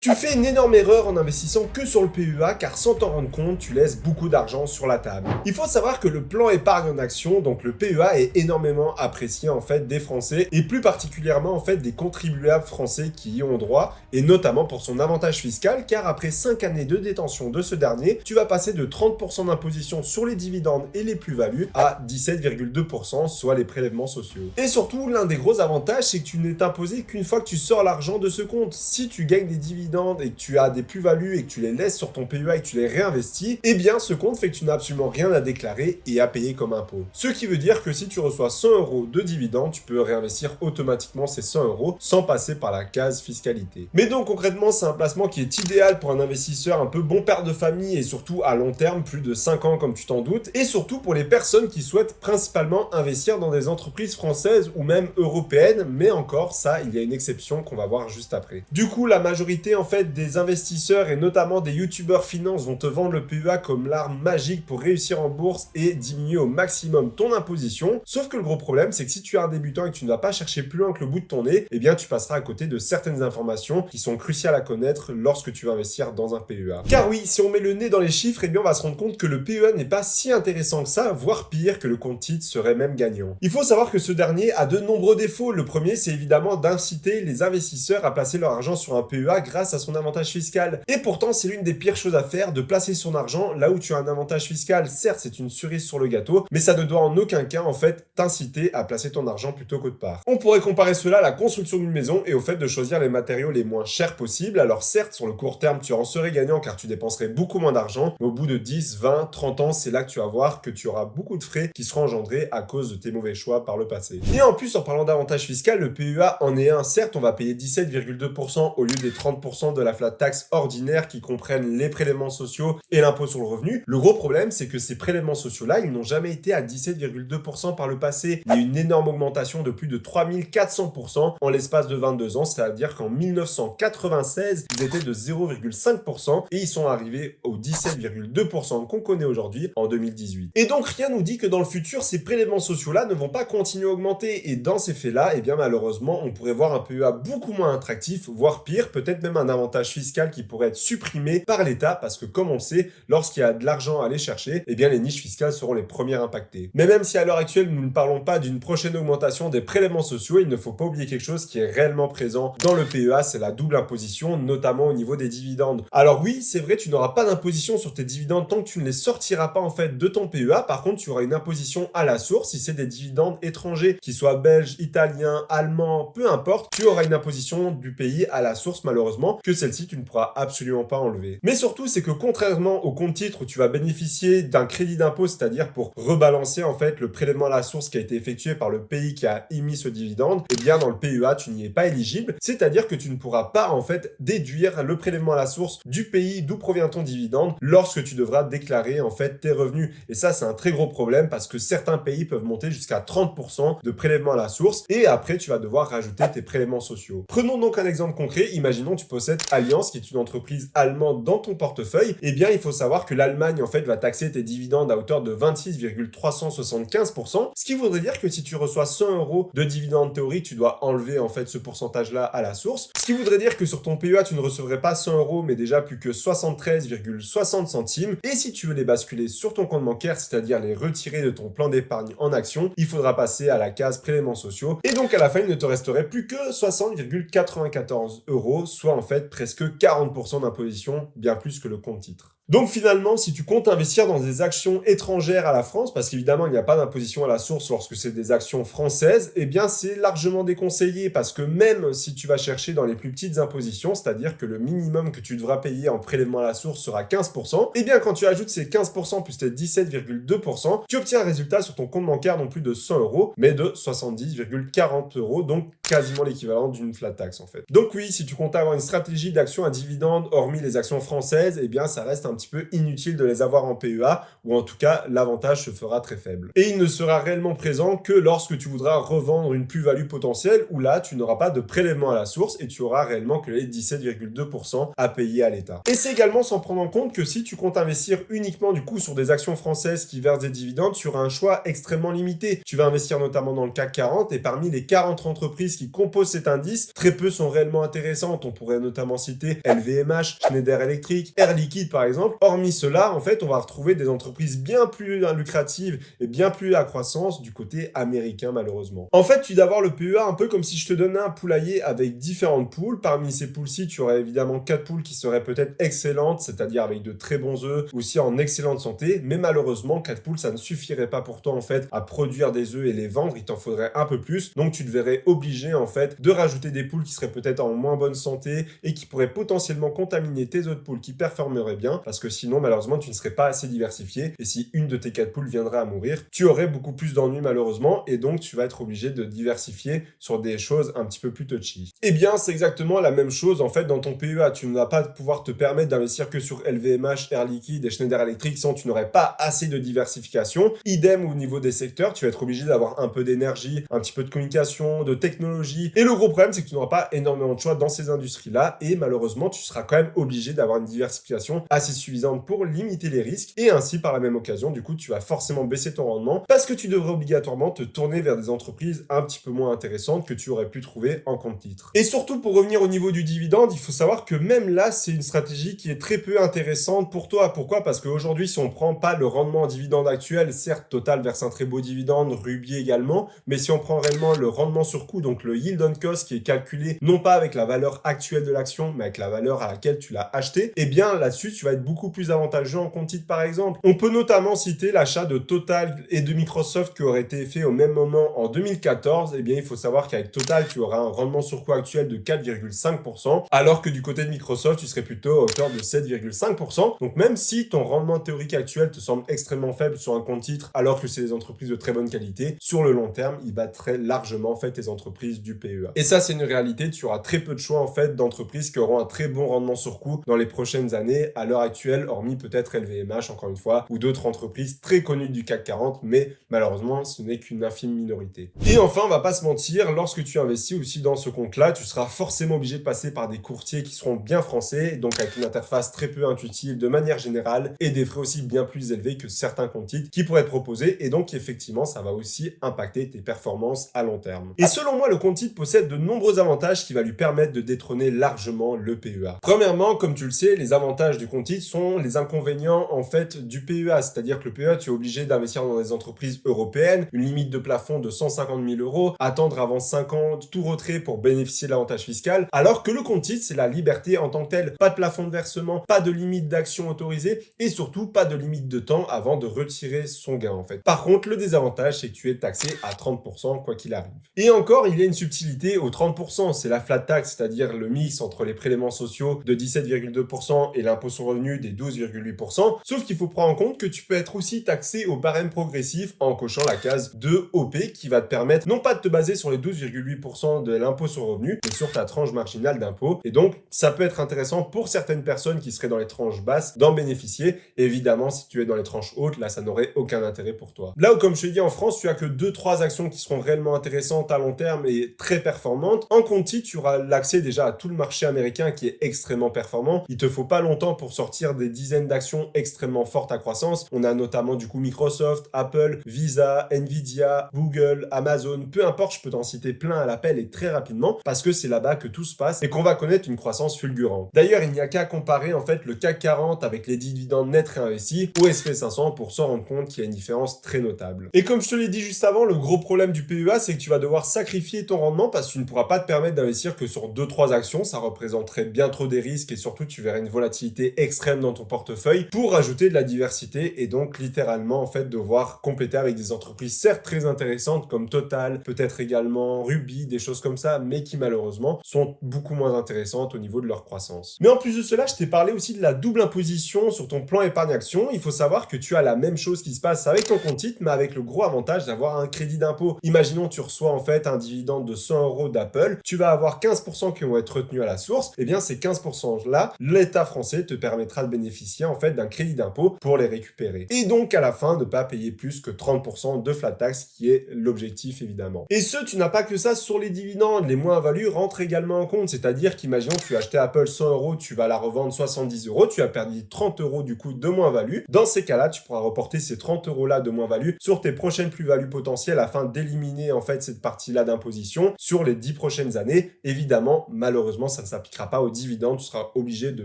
Tu fais une énorme erreur en investissant que sur le PEA car sans t'en rendre compte, tu laisses beaucoup d'argent sur la table. Il faut savoir que le plan épargne en action, donc le PEA est énormément apprécié en fait des Français et plus particulièrement en fait des contribuables français qui y ont droit et notamment pour son avantage fiscal car après 5 années de détention de ce dernier, tu vas passer de 30% d'imposition sur les dividendes et les plus-values à 17,2%, soit les prélèvements sociaux. Et surtout, l'un des gros avantages, c'est que tu n'es imposé qu'une fois que tu sors l'argent de ce compte. Si tu gagnes des dividendes et que tu as des plus-values et que tu les laisses sur ton PEA et que tu les réinvestis, eh bien ce compte fait que tu n'as absolument rien à déclarer et à payer comme impôt. Ce qui veut dire que si tu reçois 100 € de dividendes, tu peux réinvestir automatiquement ces 100 € sans passer par la case fiscalité. Mais donc concrètement, c'est un placement qui est idéal pour un investisseur un peu bon père de famille et surtout à long terme, plus de 5 ans comme tu t'en doutes, et surtout pour les personnes qui souhaitent principalement investir dans des entreprises françaises ou même européennes, mais encore ça, il y a une exception qu'on va voir juste après. Du coup, la majorité en fait des investisseurs et notamment des youtubeurs finance vont te vendre le PEA comme l'arme magique pour réussir en bourse et diminuer au maximum ton imposition. Sauf que le gros problème, c'est que si tu es un débutant et que tu ne vas pas chercher plus loin que le bout de ton nez, eh bien tu passeras à côté de certaines informations qui sont cruciales à connaître lorsque tu vas investir dans un PEA. Car oui, si on met le nez dans les chiffres, eh bien on va se rendre compte que le PEA n'est pas si intéressant que ça, voire pire, que le compte titre serait même gagnant. Il faut savoir que ce dernier a de nombreux défauts. Le premier, c'est évidemment d'inciter les investisseurs à placer leur argent sur un PEA grâce à son avantage fiscal. Et pourtant, c'est l'une des pires choses à faire de placer son argent là où tu as un avantage fiscal. Certes, c'est une cerise sur le gâteau, mais ça ne doit en aucun cas, en fait, t'inciter à placer ton argent plutôt qu'autre part. On pourrait comparer cela à la construction d'une maison et au fait de choisir les matériaux les moins chers possibles. Alors certes, sur le court terme, tu en serais gagnant car tu dépenserais beaucoup moins d'argent, mais au bout de 10, 20, 30 ans, c'est là que tu vas voir que tu auras beaucoup de frais qui seront engendrés à cause de tes mauvais choix par le passé. Et en plus, en parlant d'avantage fiscal, le PEA en est un. Certes, on va payer 17,2% au lieu des 30% de la flat tax ordinaire qui comprennent les prélèvements sociaux et l'impôt sur le revenu. Le gros problème, c'est que ces prélèvements sociaux-là, ils n'ont jamais été à 17,2% par le passé. Il y a une énorme augmentation de plus de 3400% en l'espace de 22 ans, c'est-à-dire qu'en 1996, ils étaient de 0,5% et ils sont arrivés au 17,2% qu'on connaît aujourd'hui en 2018. Et donc, rien nous dit que dans le futur, ces prélèvements sociaux-là ne vont pas continuer à augmenter. Et dans ces faits-là, eh bien malheureusement, on pourrait voir un PEA beaucoup moins attractif, voire pire, peut-être même un avantage fiscal qui pourrait être supprimé par l'État parce que comme on le sait, lorsqu'il y a de l'argent à aller chercher, eh bien les niches fiscales seront les premières impactées. Mais même si à l'heure actuelle nous ne parlons pas d'une prochaine augmentation des prélèvements sociaux, il ne faut pas oublier quelque chose qui est réellement présent dans le PEA, c'est la double imposition, notamment au niveau des dividendes. Alors oui, c'est vrai, tu n'auras pas d'imposition sur tes dividendes tant que tu ne les sortiras pas en fait de ton PEA. Par contre, tu auras une imposition à la source si c'est des dividendes étrangers, qu'ils soient belges, italiens, allemands, peu importe, tu auras une imposition du pays à la source malheureusement, que celle-ci tu ne pourras absolument pas enlever. Mais surtout, c'est que contrairement au compte titre où tu vas bénéficier d'un crédit d'impôt, c'est-à-dire pour rebalancer en fait le prélèvement à la source qui a été effectué par le pays qui a émis ce dividende, eh bien dans le PEA, tu n'y es pas éligible, c'est-à-dire que tu ne pourras pas en fait déduire le prélèvement à la source du pays d'où provient ton dividende lorsque tu devras déclarer en fait tes revenus. Et ça, c'est un très gros problème parce que certains pays peuvent monter jusqu'à 30% de prélèvement à la source et après tu vas devoir rajouter tes prélèvements sociaux. Prenons donc un exemple concret, imaginons tu possèdes Allianz qui est une entreprise allemande dans ton portefeuille, eh bien il faut savoir que l'Allemagne en fait va taxer tes dividendes à hauteur de 26,375%, ce qui voudrait dire que si tu reçois 100 € de dividendes théoriques, tu dois enlever en fait ce pourcentage-là à la source, ce qui voudrait dire que sur ton PEA tu ne recevrais pas 100 € mais déjà plus que 73,60 centimes, et si tu veux les basculer sur ton compte bancaire, c'est-à-dire les retirer de ton plan d'épargne en action, il faudra passer à la case prélèvements sociaux, et donc à la fin il ne te resterait plus que 60,94 €, soit en fait presque 40% d'imposition, bien plus que le compte titre. Donc finalement, si tu comptes investir dans des actions étrangères à la France, parce qu'évidemment il n'y a pas d'imposition à la source lorsque c'est des actions françaises, eh bien c'est largement déconseillé parce que même si tu vas chercher dans les plus petites impositions, c'est-à-dire que le minimum que tu devras payer en prélèvement à la source sera 15%, eh bien quand tu ajoutes ces 15% plus tes 17,2%, tu obtiens un résultat sur ton compte bancaire non plus de 100 €, mais de 70,40 €, donc quasiment l'équivalent d'une flat tax en fait. Donc oui, si tu comptes avoir une stratégie d'action à dividende hormis les actions françaises, eh bien ça reste un petit peu inutile de les avoir en PEA, ou en tout cas, l'avantage se fera très faible. Et il ne sera réellement présent que lorsque tu voudras revendre une plus-value potentielle, où là, tu n'auras pas de prélèvement à la source et tu auras réellement que les 17,2% à payer à l'État. Et c'est également sans prendre en compte que si tu comptes investir uniquement du coup sur des actions françaises qui versent des dividendes, tu auras un choix extrêmement limité. Tu vas investir notamment dans le CAC 40 et parmi les 40 entreprises qui composent cet indice, très peu sont réellement intéressantes. On pourrait notamment citer LVMH, Schneider Electric, Air Liquide par exemple. Hormis cela, en fait, on va retrouver des entreprises bien plus lucratives et bien plus à croissance du côté américain malheureusement. En fait, tu dois avoir le PEA un peu comme si je te donnais un poulailler avec différentes poules. Parmi ces poules-ci, tu aurais évidemment 4 poules qui seraient peut-être excellentes, c'est-à-dire avec de très bons œufs, aussi en excellente santé, mais malheureusement, 4 poules, ça ne suffirait pas pour toi en fait à produire des œufs et les vendre, il t'en faudrait un peu plus, donc tu te verrais obligé en fait de rajouter des poules qui seraient peut-être en moins bonne santé et qui pourraient potentiellement contaminer tes autres poules qui performeraient bien, parce que sinon malheureusement tu ne serais pas assez diversifié, et si une de tes 4 poules viendrait à mourir, tu aurais beaucoup plus d'ennuis malheureusement, et donc tu vas être obligé de diversifier sur des choses un petit peu plus touchy. Eh bien c'est exactement la même chose en fait dans ton PEA, tu ne vas pas pouvoir te permettre d'investir que sur LVMH, Air Liquide et Schneider Electric sans tu n'aurais pas assez de diversification. Idem au niveau des secteurs, tu vas être obligé d'avoir un peu d'énergie, un petit peu de communication, de technologie. Et le gros problème, c'est que tu n'auras pas énormément de choix dans ces industries-là. Et malheureusement, tu seras quand même obligé d'avoir une diversification assez suffisante pour limiter les risques. Et ainsi, par la même occasion, du coup, tu vas forcément baisser ton rendement parce que tu devrais obligatoirement te tourner vers des entreprises un petit peu moins intéressantes que tu aurais pu trouver en compte titre. Et surtout, pour revenir au niveau du dividende, il faut savoir que même là, c'est une stratégie qui est très peu intéressante pour toi. Pourquoi? Parce qu'aujourd'hui, si on prend pas le rendement en dividende actuel, certes, Total verse un très beau dividende, Ruby également, mais si on prend réellement le rendement sur coût, donc le yield on cost qui est calculé non pas avec la valeur actuelle de l'action, mais avec la valeur à laquelle tu l'as acheté, eh bien là-dessus, tu vas être beaucoup plus avantageux en compte titre par exemple. On peut notamment citer l'achat de Total et de Microsoft qui aurait été fait au même moment en 2014. Eh bien, il faut savoir qu'avec Total, tu auras un rendement sur coût actuel de 4,5%, alors que du côté de Microsoft, tu serais plutôt à hauteur de 7,5%. Donc même si ton rendement théorique actuel te semble extrêmement faible sur un compte titre, alors que c'est des entreprises de très bonne qualité, sur le long terme, il battrait largement en fait tes entreprises du PEA. Et ça, c'est une réalité. Tu auras très peu de choix en fait d'entreprises qui auront un très bon rendement sur coût dans les prochaines années, à l'heure actuelle, hormis peut-être LVMH encore une fois, ou d'autres entreprises très connues du CAC 40, mais malheureusement, ce n'est qu'une infime minorité. Et enfin, on va pas se mentir, lorsque tu investis aussi dans ce compte-là, tu seras forcément obligé de passer par des courtiers qui seront bien français, donc avec une interface très peu intuitive de manière générale, et des frais aussi bien plus élevés que certains comptes titres qui pourraient être proposés, et donc effectivement, ça va aussi impacter tes performances à long terme. Et selon moi, le compte titre possède de nombreux avantages qui va lui permettre de détrôner largement le PEA. Premièrement, comme tu le sais, les avantages du compte titre sont les inconvénients en fait du PEA, c'est-à-dire que le PEA, tu es obligé d'investir dans des entreprises européennes, une limite de plafond de 150 000 euros, attendre avant 5 ans tout retrait pour bénéficier de l'avantage fiscal, alors que le compte titre, c'est la liberté en tant que telle, pas de plafond de versement, pas de limite d'action autorisée et surtout pas de limite de temps avant de retirer son gain en fait. Par contre, le désavantage, c'est que tu es taxé à 30% quoi qu'il arrive. Et encore, il y a une subtilité aux 30%, c'est la flat tax, c'est-à-dire le mix entre les prélèvements sociaux de 17,2% et l'impôt sur le revenu des 12,8%, sauf qu'il faut prendre en compte que tu peux être aussi taxé au barème progressif en cochant la case 2OP qui va te permettre non pas de te baser sur les 12,8% de l'impôt sur le revenu, mais sur ta tranche marginale d'impôt. Et donc, ça peut être intéressant pour certaines personnes qui seraient dans les tranches basses d'en bénéficier. Et évidemment, si tu es dans les tranches hautes, là, ça n'aurait aucun intérêt pour toi. Là où, comme je te dis, en France, tu as que 2-3 actions qui seront réellement intéressantes à long terme et très performantes. En compte titre, tu auras l'accès déjà à tout le marché américain qui est extrêmement performant. Il te faut pas longtemps pour sortir des dizaines d'actions extrêmement fortes à croissance. On a notamment du coup Microsoft, Apple, Visa, Nvidia, Google, Amazon, peu importe, je peux t'en citer plein à l'appel et très rapidement parce que c'est là-bas que tout se passe et qu'on va connaître une croissance fulgurante. D'ailleurs, il n'y a qu'à comparer en fait le CAC 40 avec les dividendes nets réinvestis au SP500 pour s'en rendre compte qu'il y a une différence très notable. Et comme je te l'ai dit juste avant, le gros problème du PEA, c'est que tu vas devoir sacrifier ton rendement parce que tu ne pourras pas te permettre d'investir que sur 2-3 actions, ça représenterait bien trop des risques et surtout tu verrais une volatilité extrême dans ton portefeuille pour ajouter de la diversité et donc littéralement en fait devoir compléter avec des entreprises certes très intéressantes comme Total, peut-être également Ruby, des choses comme ça, mais qui malheureusement sont beaucoup moins intéressantes au niveau de leur croissance. Mais en plus de cela, je t'ai parlé aussi de la double imposition sur ton plan épargne action. Il faut savoir que tu as la même chose qui se passe avec ton compte titre, mais avec le gros avantage d'avoir un crédit d'impôt. Imaginons tu reçois en fait un dividende de 100 euros d'Apple, tu vas avoir 15% qui vont être retenus à la source, et bien ces 15% là, l'État français te permettra permettra de bénéficier en fait d'un crédit d'impôt pour les récupérer. Et donc à la fin, ne pas payer plus que 30% de flat tax, qui est l'objectif évidemment. Et tu n'as pas que ça sur les dividendes, les moins-values rentrent également en compte, c'est-à-dire qu'imaginons tu as acheté Apple 100 €, tu vas la revendre 70 €, tu as perdu 30 € du coup de moins-value. Dans ces cas-là, tu pourras reporter ces 30 € là de moins-value sur tes prochaines plus-values potentielles afin d'éliminer en fait cette partie-là d'imposition sur les 10 prochaines années. Évidemment, malheureusement, ça ne s'appliquera pas aux dividendes, tu seras obligé de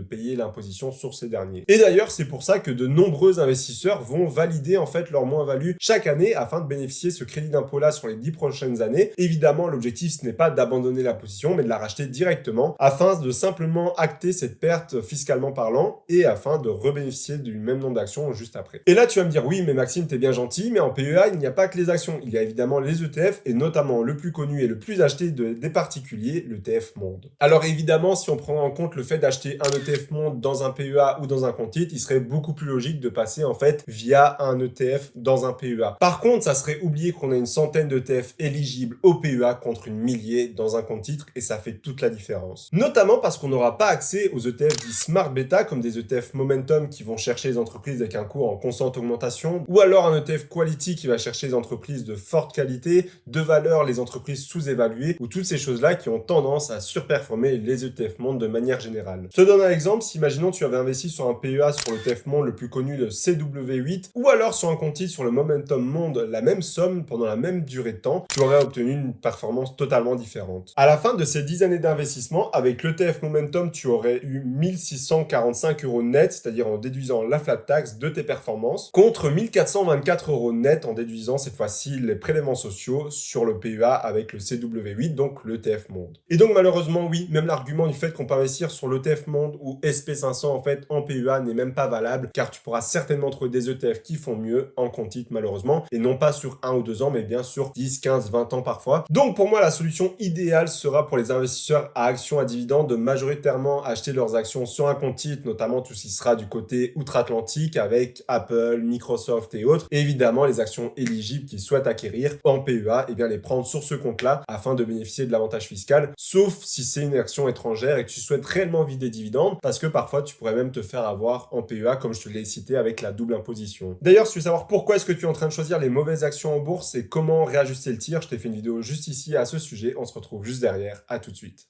payer l'imposition sur ces derniers. Et d'ailleurs, c'est pour ça que de nombreux investisseurs vont valider en fait leur moins-value chaque année afin de bénéficier de ce crédit d'impôt-là sur les 10 prochaines années. Évidemment, l'objectif, ce n'est pas d'abandonner la position, mais de la racheter directement afin de simplement acter cette perte fiscalement parlant et afin de rebénéficier du même nombre d'actions juste après. Et là, tu vas me dire, oui, mais Maxime, t'es bien gentil, mais en PEA, il n'y a pas que les actions. Il y a évidemment les ETF et notamment le plus connu et le plus acheté des particuliers, l'ETF Monde. Alors évidemment, si on prend en compte le fait d'acheter un ETF Monde dans un PEA ou dans un compte titre, il serait beaucoup plus logique de passer en fait via un ETF dans un PEA. Par contre, ça serait oublier qu'on a une centaine d'ETF éligibles au PEA contre une millier dans un compte titre et ça fait toute la différence. Notamment parce qu'on n'aura pas accès aux ETF dits Smart Beta comme des ETF Momentum qui vont chercher les entreprises avec un cours en constante augmentation ou alors un ETF Quality qui va chercher les entreprises de forte qualité, de valeur, les entreprises sous-évaluées ou toutes ces choses-là qui ont tendance à surperformer les ETF Monde de manière générale. Je te donne un exemple, si imaginons tu avais investi sur un PEA sur le ETF Monde le plus connu, le CW8, ou alors sur un compte titre sur le Momentum Monde, la même somme pendant la même durée de temps, tu aurais obtenu une performance totalement différente. À la fin de ces 10 années d'investissement, avec l'ETF Momentum, tu aurais eu 1645 € net, c'est-à-dire en déduisant la flat tax de tes performances, contre 1424 € net en déduisant cette fois-ci les prélèvements sociaux sur le PEA avec le CW8, donc l'ETF Monde. Et donc malheureusement, oui, même l'argument du fait qu'on peut investir sur l'ETF Monde ou SP500 en fait en PEA n'est même pas valable, car tu pourras certainement trouver des ETF qui font mieux en compte titre malheureusement, et non pas sur 1 ou 2 ans, mais bien sur 10, 15, 20 ans parfois. Donc pour moi, la solution idéale sera pour les investisseurs à actions à dividendes de majoritairement acheter leurs actions sur un compte titre, notamment tout ce qui sera du côté outre-Atlantique avec Apple, Microsoft et autres. Et évidemment, les actions éligibles qu'ils souhaitent acquérir en PEA, et bien les prendre sur ce compte-là afin de bénéficier de l'avantage fiscal, sauf si c'est une action étrangère et que tu souhaites réellement vivre des dividendes, parce que parfois tu pourrais même te faire avoir en PEA, comme je te l'ai cité avec la double imposition. D'ailleurs, si tu veux savoir pourquoi est-ce que tu es en train de choisir les mauvaises actions en bourse et comment réajuster le tir, je t'ai fait une vidéo juste ici à ce sujet. On se retrouve juste derrière. À tout de suite.